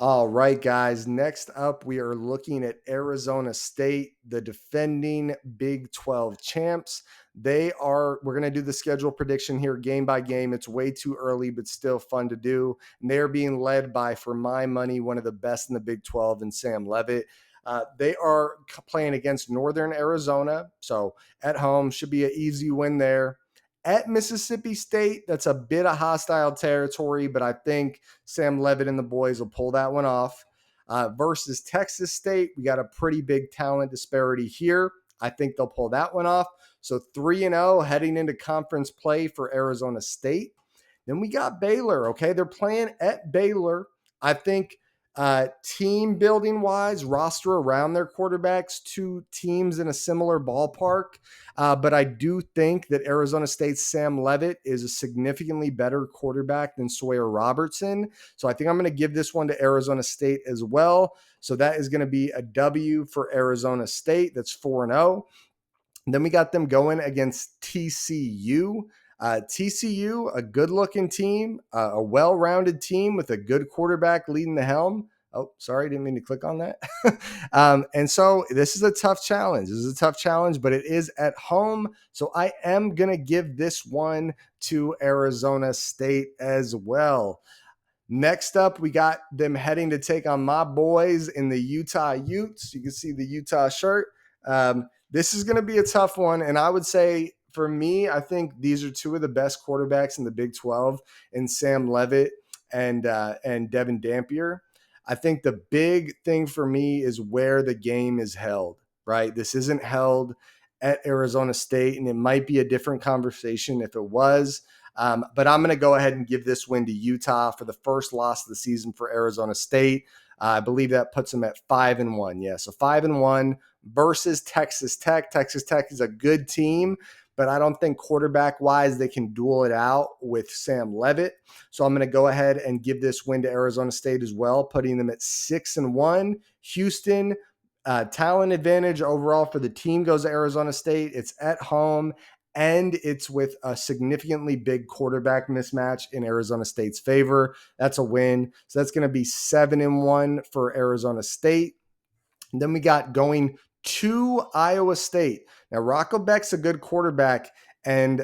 All right, guys. Next up, we are looking at Arizona State, the defending Big 12 champs. We're going to do the schedule prediction here game by game. It's way too early, but still fun to do. And they're being led by, for my money, one of the best in the Big 12 and Sam Levitt. They are playing against Northern Arizona. So at home, should be an easy win there. At Mississippi State, that's a bit of hostile territory, but I think Sam Levitt and the boys will pull that one off. Versus Texas State, we got a pretty big talent disparity here. I think they'll pull that one off. So 3-0 heading into conference play for Arizona State. Then we got Baylor. Okay, they're playing at Baylor. I think team building wise, roster around their quarterbacks, two teams in a similar ballpark. But I do think that Arizona State's Sam Levitt is a significantly better quarterback than Sawyer Robertson. So I think I'm going to give this one to Arizona State as well. So that is going to be a W for Arizona State. That's 4-0. Then we got them going against TCU. TCU, a good-looking team, a well-rounded team with a good quarterback leading the helm. Oh, sorry, didn't mean to click on that. And so this is a tough challenge. But it is at home. So I am going to give this one to Arizona State as well. Next up, we got them heading to take on my boys in the Utah Utes. You can see the Utah shirt. This is going to be a tough one. And I would say, for me, I think these are two of the best quarterbacks in the Big 12 in Sam Levitt and Devin Dampier. I think the big thing for me is where the game is held, right? This isn't held at Arizona State, and it might be a different conversation if it was. But I'm going to go ahead and give this win to Utah for the first loss of the season for Arizona State. I believe that puts them at 5-1. Yeah, so 5-1 versus Texas Tech. Texas Tech is a good team, but I don't think quarterback-wise they can duel it out with Sam Levitt. So I'm going to go ahead and give this win to Arizona State as well, putting them at 6-1. Houston, talent advantage overall for the team goes to Arizona State. It's at home, and it's with a significantly big quarterback mismatch in Arizona State's favor. That's a win. So that's going to be 7-1 for Arizona State. And then we got going to Iowa State. Now, Rocco Beck's a good quarterback, and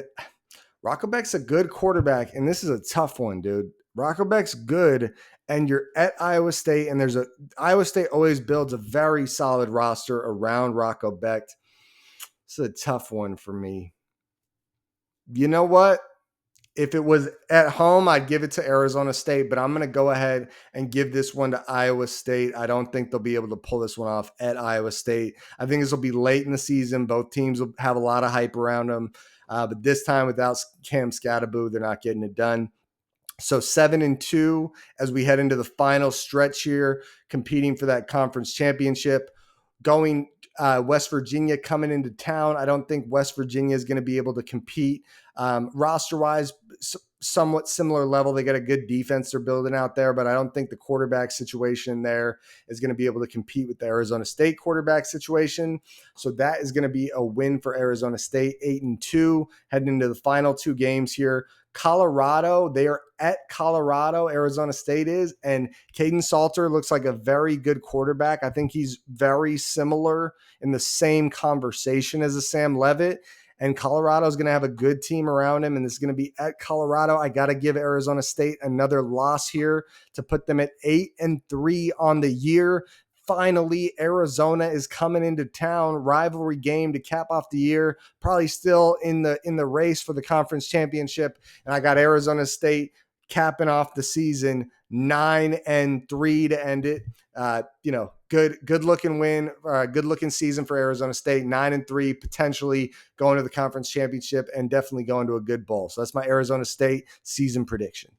this is a tough one, dude. Rocco Beck's good, and you're at Iowa State, and Iowa State always builds a very solid roster around Rocco Beck. It's a tough one for me. You know what? If it was at home, I'd give it to Arizona State, but I'm going to go ahead and give this one to Iowa State. I don't think they'll be able to pull this one off at Iowa State. I think this will be late in the season. Both teams will have a lot of hype around them, but this time without Cam Scatteraboo, they're not getting it done. So 7-2 as we head into the final stretch here, competing for that conference championship. Going West Virginia coming into town. I don't think West Virginia is going to be able to compete roster-wise, somewhat similar level. They got a good defense they're building out there, but I don't think the quarterback situation there is going to be able to compete with the Arizona State quarterback situation. So that is going to be a win for Arizona State, 8-2, heading into the final two games here. Colorado, they are at Colorado, Arizona State is, and Caden Salter looks like a very good quarterback. I think he's very similar in the same conversation as a Sam Levitt, and Colorado is going to have a good team around him, and this is going to be at Colorado. I got to give Arizona State another loss here to put them at 8-3 on the year. Finally, Arizona is coming into town, rivalry game to cap off the year, probably still in the race for the conference championship. And I got Arizona State capping off the season 9-3 to end it. Good looking win, good looking season for Arizona State, 9-3, potentially going to the conference championship and definitely going to a good bowl. So that's my Arizona State season prediction.